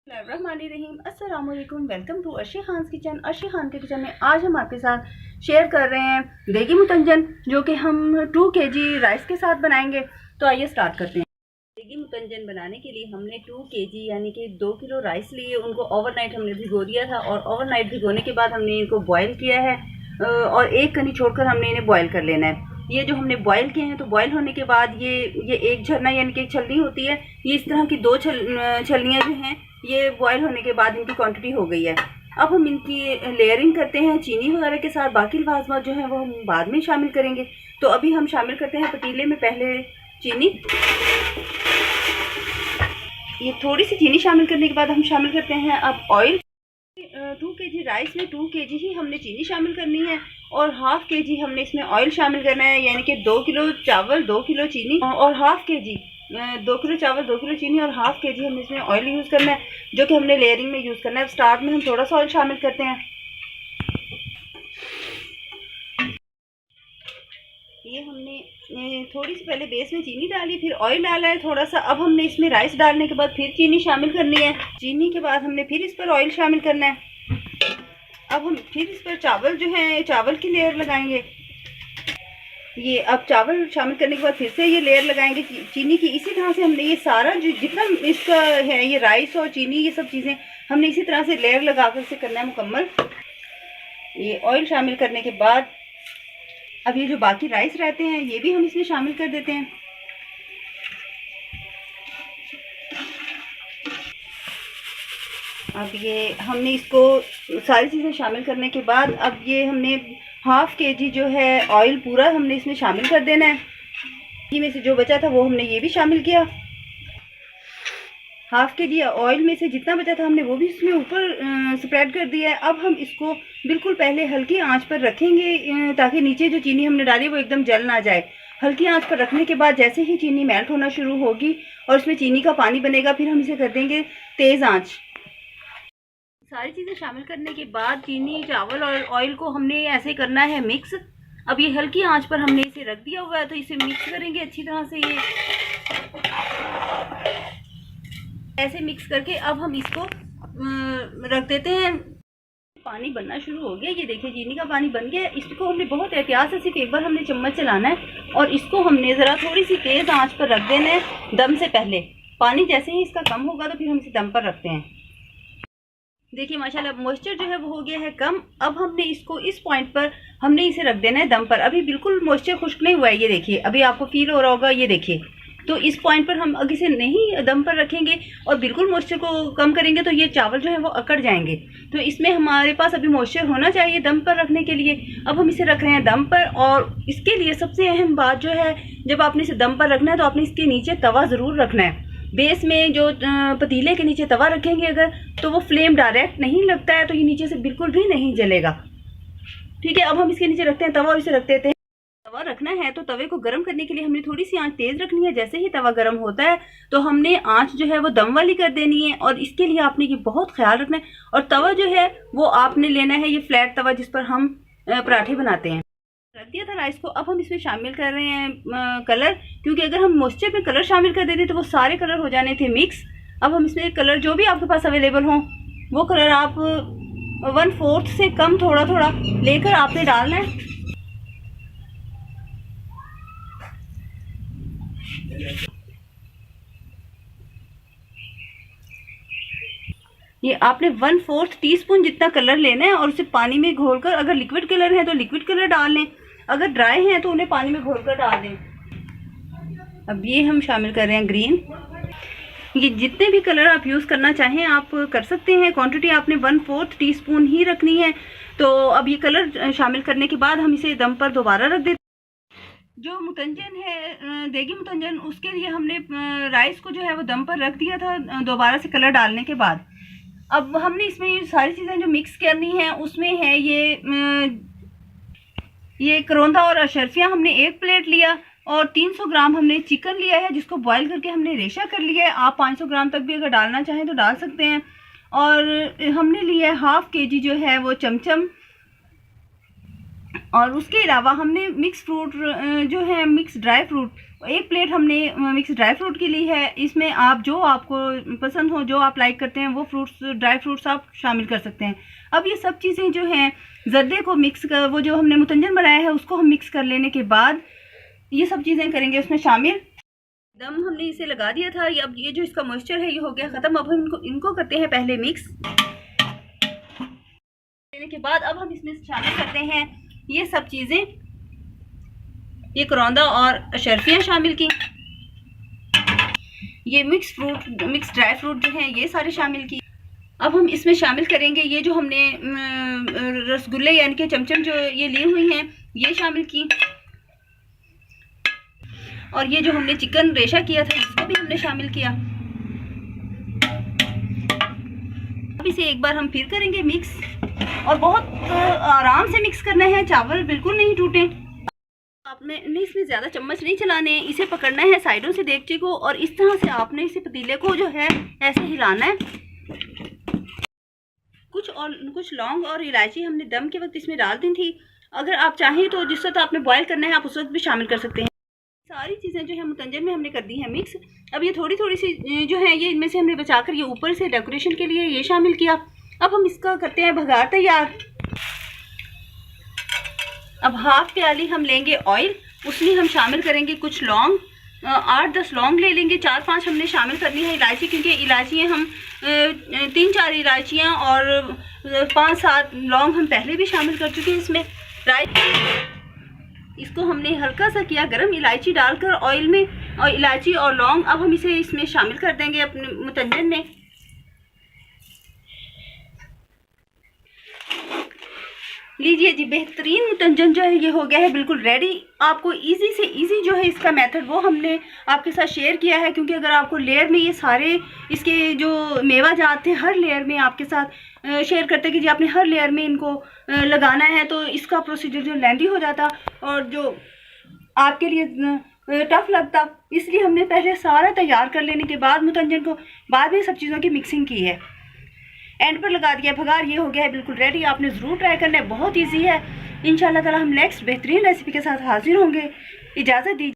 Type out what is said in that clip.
रहीम अस्सलाम वालेकुम। Welcome to Arshi Khan kitchen. Arshi Khan के किचन में आज हम आपके साथ शेयर कर रहे हैं देगी मुतंजन, जो कि हम 2 kg राइस के साथ बनाएंगे। तो आइए स्टार्ट करते हैं। देगी मुतंजन बनाने के लिए हमने 2 kg यानी कि 2 किलो राइस लिए। उनको ओवरनाइट हमने भिगो दिया था और ओवरनाइट भिगोने के बाद हमने इनको बॉयल किया है और एक कनी छोड़कर हमने इन्हें बॉयल कर लेना है। ये जो हमने बॉयल किए हैं, तो बॉयल होने के बाद ये एक झरना यानी कि एक छलनी होती है, ये इस तरह की 2 छलनियाँ जो हैं ये बॉयल होने के बाद इनकी क्वांटिटी हो गई है। अब हम इनकी लेयरिंग करते हैं चीनी वगैरह के साथ। बाकी लाजमात जो है वो हम बाद में शामिल करेंगे। तो अभी हम शामिल करते हैं पतीले में पहले चीनी। ये थोड़ी सी चीनी शामिल करने के बाद हम शामिल करते हैं अब ऑयल। 2 kg राइस में 2 kg ही हमने चीनी शामिल करनी है और ½ kg हमने इसमें ऑयल शामिल करना है, यानी कि 2 किलो चावल 2 किलो चीनी और ½ kg 2 किलो चावल 2 किलो चीनी और ½ kg हमने इसमें ऑयल यूज़ करना है, जो कि हमने लेयरिंग में यूज़ करना है। स्टार्ट में हम थोड़ा सा ऑयल शामिल करते हैं। ये हमने थोड़ी सी पहले बेस में चीनी डाली, फिर ऑयल डाला है थोड़ा सा। अब हमने इसमें राइस डालने के बाद फिर चीनी शामिल करनी है। चीनी के बाद हमने फिर इस पर ऑयल शामिल करना है। अब हम फिर इस पर चावल जो है चावल की लेयर लगाएंगे। ये अब चावल शामिल करने के बाद फिर से ये लेयर लगाएंगे चीनी की। इसी तरह से हमने ये सारा जो जितना इसका है, ये राइस और चीनी ये सब चीज़ें हमने इसी तरह से लेयर लगा कर से करना है मुकम्मल। ये ऑयल शामिल करने के बाद अब ये जो बाकी राइस रहते हैं ये भी हम इसमें शामिल कर देते हैं। अब ये हमने इसको सारी चीज़ें शामिल करने के बाद अब ये हमने ½ kg जो है ऑयल पूरा हमने इसमें शामिल कर देना है। घी में से जो बचा था वो हमने ये भी शामिल किया। ½ kg ऑयल में से जितना बचा था हमने वो भी इसमें ऊपर स्प्रेड कर दिया है। अब हम इसको बिल्कुल पहले हल्की आंच पर रखेंगे ताकि नीचे जो चीनी हमने डाली वो एकदम जल ना जाए। हल्की आंच पर रखने के बाद जैसे ही चीनी मेल्ट होना शुरू होगी और उसमें चीनी का पानी बनेगा, फिर हम इसे कर देंगे तेज़ आंच। सारी चीज़ें शामिल करने के बाद चीनी चावल और ऑयल को हमने ऐसे करना है मिक्स। अब ये हल्की आंच पर हमने इसे रख दिया हुआ है, तो इसे मिक्स करेंगे अच्छी तरह से। ये ऐसे मिक्स करके अब हम इसको रख देते हैं। पानी बनना शुरू हो गया, ये देखिए चीनी का पानी बन गया। इसको हमने बहुत एहतियात से सिर्फ एक बार हमने चम्मच चलाना है और इसको हमने ज़रा थोड़ी सी तेज़ आंच पर रख देना है दम से पहले। पानी जैसे ही इसका कम होगा तो फिर हम इसे दम पर रखते हैं। देखिए माशाल्लाह मॉइस्चर जो है वो हो गया है कम। अब हमने इसको इस पॉइंट पर हमने इसे रख देना है दम पर। अभी बिल्कुल मॉइस्चर खुश्क नहीं हुआ है, ये देखिए अभी आपको फील हो रहा होगा, ये देखिए। तो इस पॉइंट पर हम अगर इसे नहीं दम पर रखेंगे और बिल्कुल मॉइस्चर को कम करेंगे तो ये चावल जो है वो अकड़ जाएंगे। तो इसमें हमारे पास अभी मॉइस्चर होना चाहिए दम पर रखने के लिए। अब हम इसे रख रहे हैं दम पर और इसके लिए सबसे अहम बात जो है, जब आपने इसे दम पर रखना है तो आपने इसके नीचे तवा ज़रूर रखना है। बेस में जो पतीले के नीचे तवा रखेंगे अगर, तो वो फ्लेम डायरेक्ट नहीं लगता है, तो ये नीचे से बिल्कुल भी नहीं जलेगा। ठीक है, अब हम इसके नीचे रखते हैं तवा और इसे रख देते हैं। तवा रखना है तो तवे को गर्म करने के लिए हमने थोड़ी सी आंच तेज़ रखनी है। जैसे ही तवा गर्म होता है तो हमने आंच जो है वो दम वाली कर देनी है और इसके लिए आपने ये बहुत ख्याल रखना है। और तवा जो है वो आपने लेना है ये फ्लैट तवा जिस पर हम पराठे बनाते हैं। रख दिया था राइस को। अब हम इसमें शामिल कर रहे हैं कलर, क्योंकि अगर हम मॉइस्चर में कलर शामिल कर देते तो वो सारे कलर हो जाने थे मिक्स। अब हम इसमें कलर जो भी आपके पास अवेलेबल हो वो कलर आप 1/4 से कम थोड़ा थोड़ा लेकर आपने डालना है। ये आपने 1/4 टीस्पून जितना कलर लेना है और उसे पानी में घोलकर, अगर लिक्विड कलर है तो लिक्विड कलर डाल लें, अगर ड्राई हैं तो उन्हें पानी में घोलकर डाल दें। अब ये हम शामिल कर रहे हैं ग्रीन। ये जितने भी कलर आप यूज़ करना चाहें आप कर सकते हैं। क्वांटिटी आपने 1/4 टीस्पून ही रखनी है। तो अब ये कलर शामिल करने के बाद हम इसे दम पर दोबारा रख देते हैं। जो मुतंजन है देगी मुतंजन, उसके लिए हमने राइस को जो है वो दम पर रख दिया था दोबारा से कलर डालने के बाद। अब हमने इसमें ये सारी चीज़ें जो मिक्स करनी है उसमें है ये करौंदा और अशरफियाँ हमने 1 प्लेट लिया और 300 ग्राम हमने चिकन लिया है जिसको बॉईल करके हमने रेशा कर लिया है। आप 500 ग्राम तक भी अगर डालना चाहें तो डाल सकते हैं। और हमने लिया है ½ kg जो है वो चमचम। और उसके अलावा हमने मिक्स फ्रूट जो है मिक्स ड्राई फ्रूट 1 प्लेट हमने मिक्स ड्राई फ्रूट की ली है। इसमें आप जो आपको पसंद हो, जो आप लाइक करते हैं, वो फ्रूट्स, ड्राई फ्रूट्स आप शामिल कर सकते हैं। अब ये सब चीज़ें जो हैं जर्दे को मिक्स कर, वो जो हमने मुतंजन बनाया है उसको हम मिक्स कर लेने के बाद ये सब चीज़ें करेंगे उसमें शामिल। दम हमने इसे लगा दिया था, अब ये जो इसका मॉइस्चर है ये हो गया ख़त्म। अब हम इनको करते हैं पहले मिक्स लेने के बाद अब हम इसमें शामिल करते हैं ये सब चीज़ें, ये करौंदा और अशरफियाँ शामिल की, ये मिक्स ड्राई फ्रूट जो हैं ये सारे शामिल की। अब हम इसमें शामिल करेंगे ये जो हमने रसगुल्ले यानी कि चमचम जो ये ली हुई हैं ये शामिल की, और ये जो हमने चिकन रेशा किया था इसको भी हमने शामिल किया। अब इसे एक बार हम फिर करेंगे मिक्स, और बहुत आराम से मिक्स करना है, चावल बिल्कुल नहीं टूटे। आपने इसमें ज़्यादा चम्मच नहीं चलाने हैं, इसे पकड़ना है साइडों से देगचे को, और इस तरह से आपने इसे पतीले को जो है ऐसे हिलाना है। कुछ लौंग और इलायची हमने दम के वक्त इसमें डाल दी थी, अगर आप चाहें तो जिस वक्त आपने बॉयल करना है आप उस वक्त भी शामिल कर सकते हैं। सारी चीज़ें जो है मुतंजन में हमने कर दी हैं मिक्स। अब ये थोड़ी थोड़ी सी जो है ये इनमें से हमने बचाकर ये ऊपर से डेकोरेशन के लिए ये शामिल किया। अब हम इसका करते हैं भगार तैयार। अब हाफ प्याली हम लेंगे ऑयल, उसमें हम शामिल करेंगे कुछ लौंग, 8-10 लौंग ले लेंगे, 4-5 हमने शामिल करनी है इलायची, क्योंकि इलायचियाँ हम 3-4 इलायचियाँ और 5-7 लौंग हम पहले भी शामिल कर चुके हैं इसमें। इसको हमने हल्का सा किया गरम इलायची डालकर ऑयल में, और इलायची और लौंग अब हम इसे इसमें शामिल कर देंगे अपने मुतंजन में। लीजिए जी, बेहतरीन मुतंजन जो है ये हो गया है बिल्कुल रेडी। आपको इजी से इजी जो है इसका मेथड वो हमने आपके साथ शेयर किया है, क्योंकि अगर आपको लेयर में ये सारे इसके जो मेवा जाते हैं हर लेयर में आपके साथ शेयर करते कि जी आपने हर लेयर में इनको लगाना है, तो इसका प्रोसीजर जो लेंदी हो जाता और जो आपके लिए टफ लगता, इसलिए हमने पहले सारा तैयार कर लेने के बाद मुतंजन को बाद में सब चीज़ों की मिक्सिंग की है, एंड पर लगा दिया भगार। ये हो गया है बिल्कुल रेडी। आपने ज़रूर ट्राई करना है, बहुत इजी है। इंशाल्लाह ताला हम नेक्स्ट बेहतरीन रेसिपी के साथ हाजिर होंगे। इजाज़त दीजिए।